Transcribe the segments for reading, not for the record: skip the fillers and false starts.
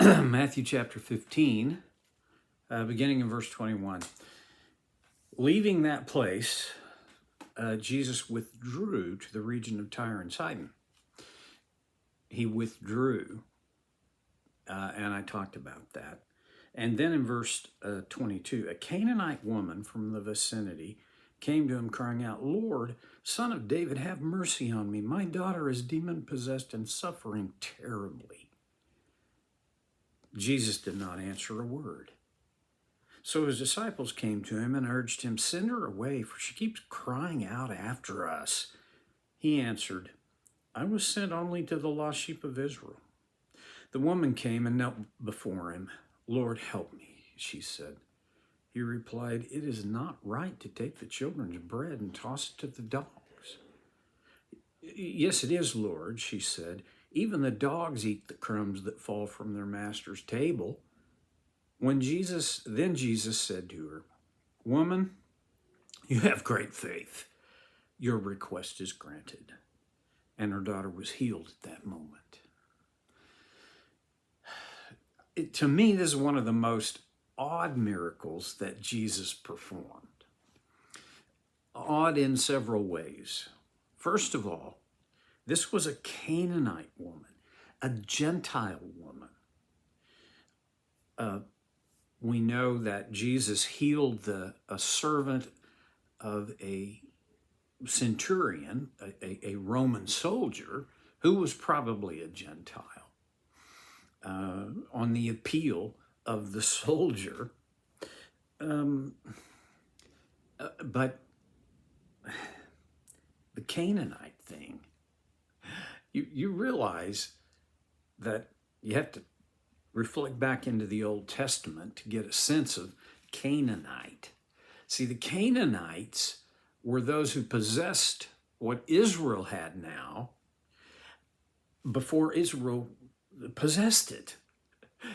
Matthew chapter 15, beginning in verse 21. Leaving that place, Jesus withdrew to the region of Tyre and Sidon. He withdrew, and I talked about that. And then in verse 22, a Canaanite woman from the vicinity came to him crying out, "Lord, Son of David, have mercy on me. My daughter is demon-possessed and suffering terribly." Jesus did not answer a word. So his disciples came to him and urged him, "Send her away, for she keeps crying out after us." He answered, "I was sent only to the lost sheep of Israel." The woman came and knelt before him. "Lord, help me," she said. He replied, "It is not right to take the children's bread and toss it to the dogs." "Yes, it is, Lord," she said. "Even the dogs eat the crumbs that fall from their master's table." Then Jesus said to her, "Woman, you have great faith. Your request is granted." And her daughter was healed at that moment. To me, this is one of the most odd miracles that Jesus performed. Odd in several ways. First of all, this was a Canaanite woman, a Gentile woman. We know that Jesus healed a servant of a centurion, a Roman soldier, who was probably a Gentile. On the appeal of the soldier. But the Canaanite thing, you realize that you have to reflect back into the Old Testament to get a sense of Canaanite. See, the Canaanites were those who possessed what Israel had now before Israel possessed it.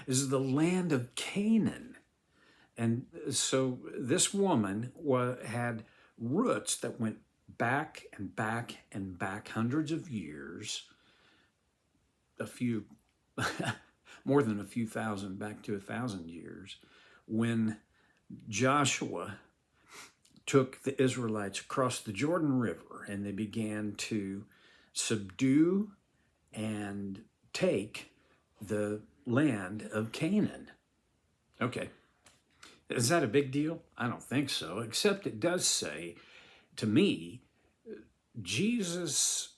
This is the land of Canaan. And so this woman had roots that went back and back and back hundreds of years, more than a few thousand, back to 1,000 years, when Joshua took the Israelites across the Jordan River and they began to subdue and take the land of Canaan. Okay, is that a big deal? I don't think so, except it does say, to me, Jesus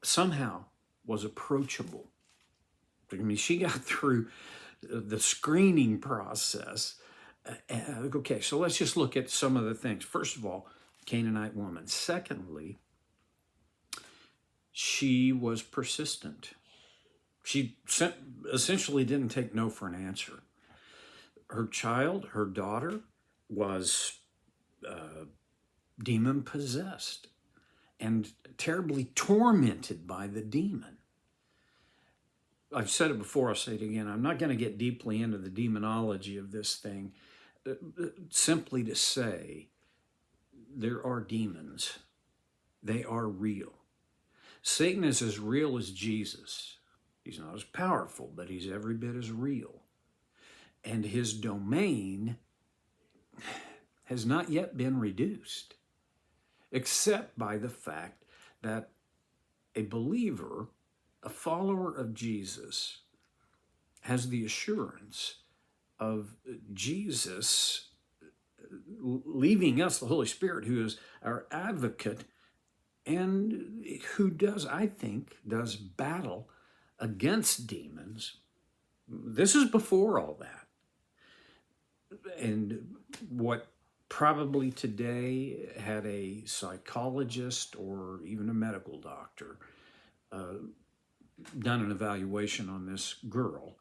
somehow was approachable. I mean, she got through the screening process. Okay, so let's just look at some of the things. First of all, Canaanite woman. Secondly, she was persistent. She essentially didn't take no for an answer. Her daughter, was demon-possessed and terribly tormented by the demon. I've said it before, I'll say it again. I'm not going to get deeply into the demonology of this thing, simply to say there are demons. They are real. Satan is as real as Jesus. He's not as powerful, but he's every bit as real. And his domain has not yet been reduced, except by the fact that a believer, a follower of Jesus, has the assurance of Jesus leaving us, the Holy Spirit, who is our advocate and who does battle against demons. This is before all that. And what probably today, had a psychologist or even a medical doctor done an evaluation on this girl,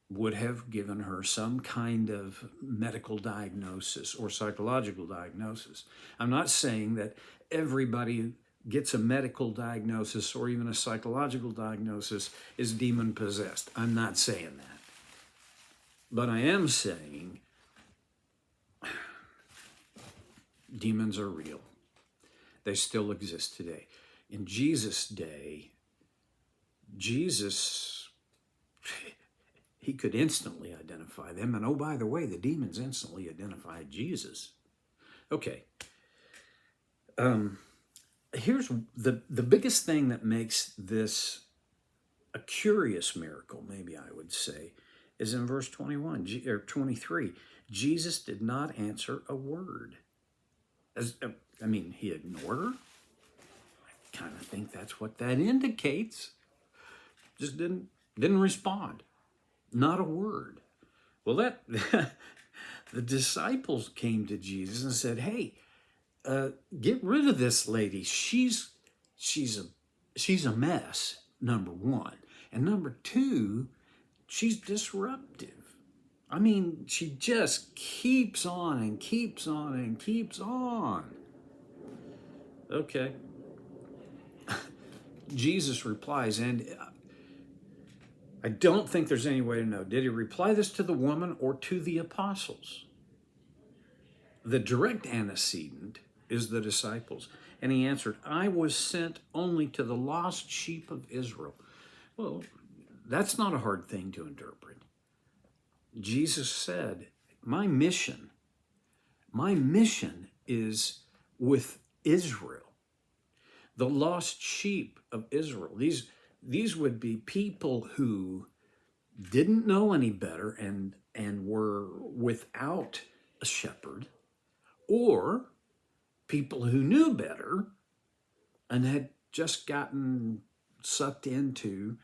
would have given her some kind of medical diagnosis or psychological diagnosis. I'm not saying that everybody gets a medical diagnosis or even a psychological diagnosis is demon-possessed. I'm not saying that. But I am saying demons are real. They still exist today. In Jesus' day, Jesus, he could instantly identify them. And oh, by the way, the demons instantly identified Jesus. Okay. Here's the biggest thing that makes this a curious miracle, maybe I would say, is in verse 21 or 23. Jesus did not answer a word. He ignored her. I kind of think that's what that indicates. Just didn't respond. Not a word. Well, the disciples came to Jesus and said, "Hey, get rid of this lady. She's a mess. Number one, and number two, she's disruptive. I mean, she just keeps on and keeps on and keeps on." Okay. Jesus replies, and I don't think there's any way to know. Did he reply this to the woman or to the apostles? The direct antecedent is the disciples. And he answered, "I was sent only to the lost sheep of Israel." Well, that's not a hard thing to interpret. Jesus said, my mission is with Israel, the lost sheep of Israel. These would be people who didn't know any better and were without a shepherd, or people who knew better and had just gotten sucked into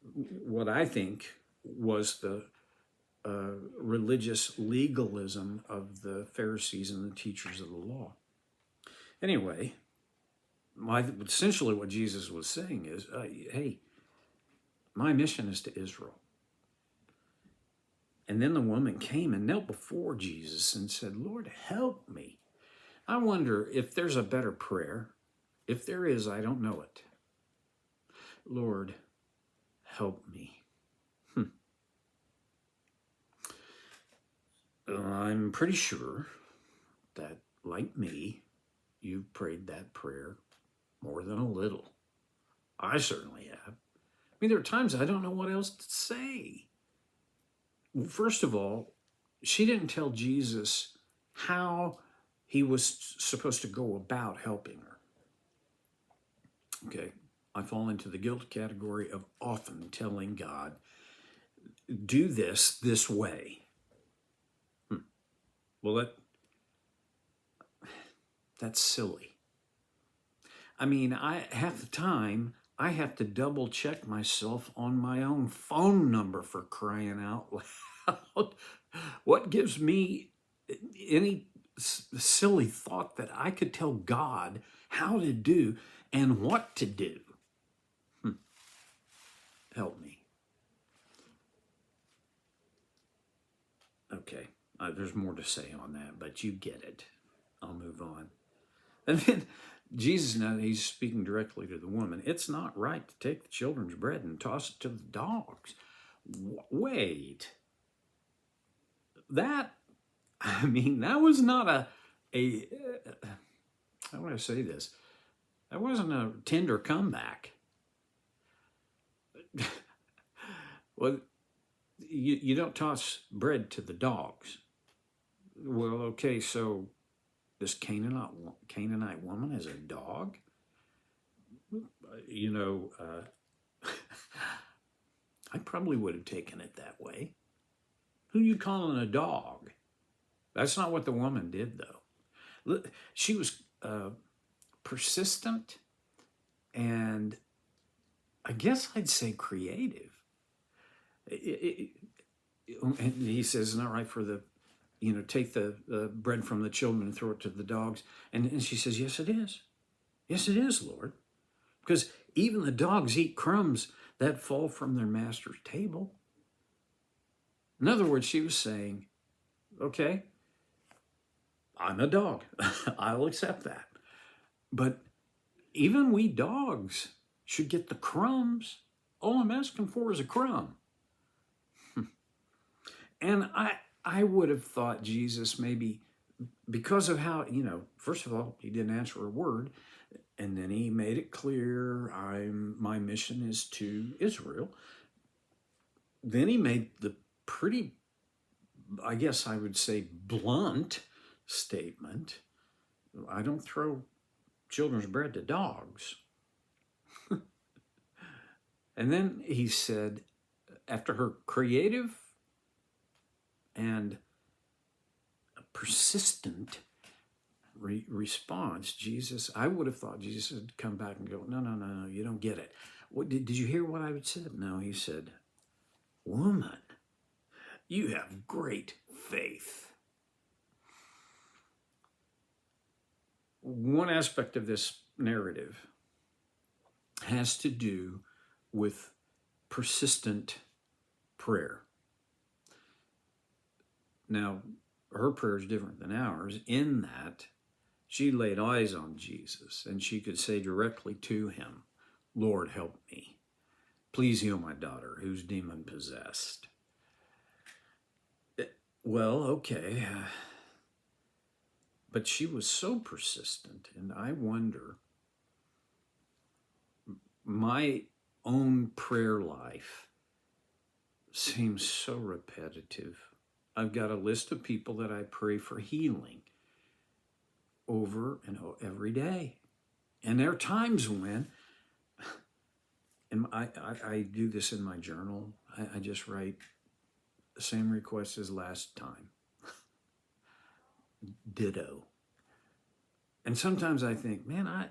what I think was the religious legalism of the Pharisees and the teachers of the law. Anyway, essentially what Jesus was saying is, hey, my mission is to Israel. And then the woman came and knelt before Jesus and said, "Lord, help me." I wonder if there's a better prayer. If there is, I don't know it. Lord, help me. I'm pretty sure that, like me, you've prayed that prayer more than a little. I certainly have. I mean, there are times I don't know what else to say. First of all, she didn't tell Jesus how he was supposed to go about helping her. Okay, I fall into the guilt category of often telling God, do this way. Well, that's silly. I mean, half the time I have to double check myself on my own phone number, for crying out loud. What gives me any silly thought that I could tell God how to do and what to do? Help me. Okay, there's more to say on that, but you get it. I'll move on. And then Jesus, now he's speaking directly to the woman. It's not right to take the children's bread and toss it to the dogs. Wait. That was not a how do I say this? That wasn't a tender comeback. Well, you don't toss bread to the dogs. Well, okay, so this Canaanite woman is a dog? I probably would have taken it that way. Who you calling a dog? That's not what the woman did, though. She was persistent and I guess I'd say creative. And he says, "It's not right for take the bread from the children and throw it to the dogs." And she says, "Yes, it is. Yes, it is, Lord. Because even the dogs eat crumbs that fall from their master's table." In other words, she was saying, okay, I'm a dog. I'll accept that. But even we dogs should get the crumbs. All I'm asking for is a crumb. And I would have thought Jesus maybe, because of how, first of all, he didn't answer a word. And then he made it clear, my mission is to Israel. Then he made the pretty, I guess I would say, blunt statement, I don't throw children's bread to dogs. And then he said, after her creative and persistent response, I would have thought Jesus would come back and go, no, you don't get it. What did you hear what I would said? No, he said, woman, you have great faith. One aspect of this narrative has to do with persistent prayer. Now, her prayer is different than ours in that she laid eyes on Jesus and she could say directly to him, Lord, help me. Please heal my daughter who's demon possessed. Well, okay. But she was so persistent, and I wonder, my own prayer life seems so repetitive. I've got a list of people that I pray for healing over and every day. And there are times when, and I do this in my journal, I just write the same request as last time. Ditto. And sometimes I think, man, I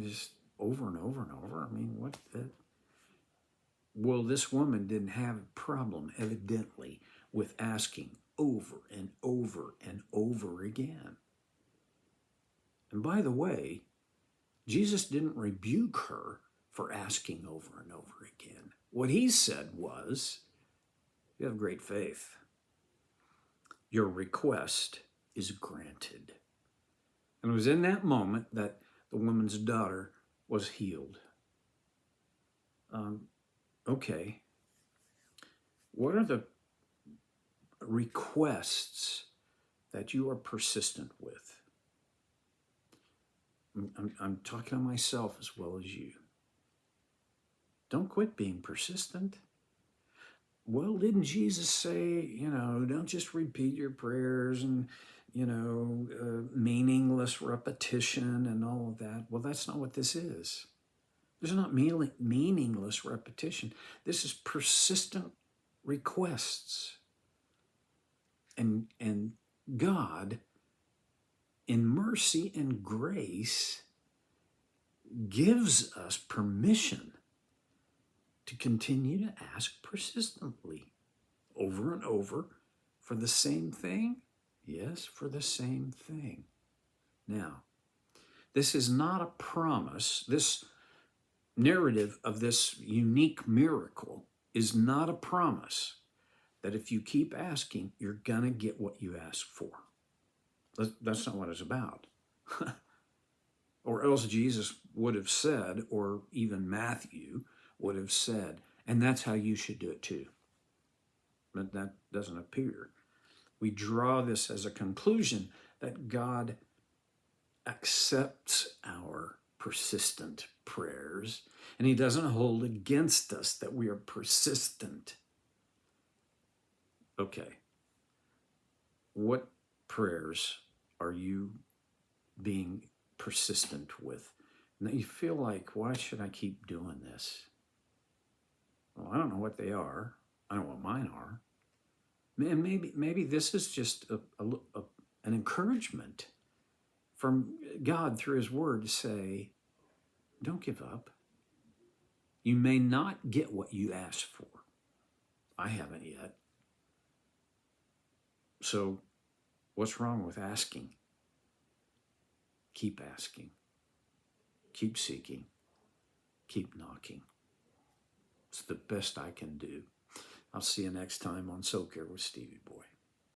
just over and over and over. I mean, what the? Well, this woman didn't have a problem, evidently, with asking over and over and over again. And by the way, Jesus didn't rebuke her for asking over and over again. What he said was, you have great faith. Your request is granted. And it was in that moment that the woman's daughter was healed. Okay. What are the requests that you are persistent with? I'm talking to myself as well as you. Don't quit being persistent. Well, didn't Jesus say, don't just repeat your prayers and, meaningless repetition and all of that? Well, that's not what this is. This is not meaningless repetition. This is persistent requests. And God, in mercy and grace, gives us permission to continue to ask persistently over and over for the same thing. Yes, for the same thing. Now, this is not a promise. This narrative of this unique miracle is not a promise that if you keep asking, you're going to get what you ask for. That's not what it's about. Or else Jesus would have said, or even Matthew would have said, and that's how you should do it too. But that doesn't appear. We draw this as a conclusion that God accepts our persistent prayers, and he doesn't hold against us that we are persistent. Okay. What prayers are you being persistent with? And that you feel like, why should I keep doing this? Well, I don't know what they are. I don't know what mine are. And maybe this is just an encouragement from God through his word to say, don't give up. You may not get what you asked for. I haven't yet. So what's wrong with asking? Keep asking. Keep seeking. Keep knocking. It's the best I can do. I'll see you next time on Soul Care with Stevie Boy.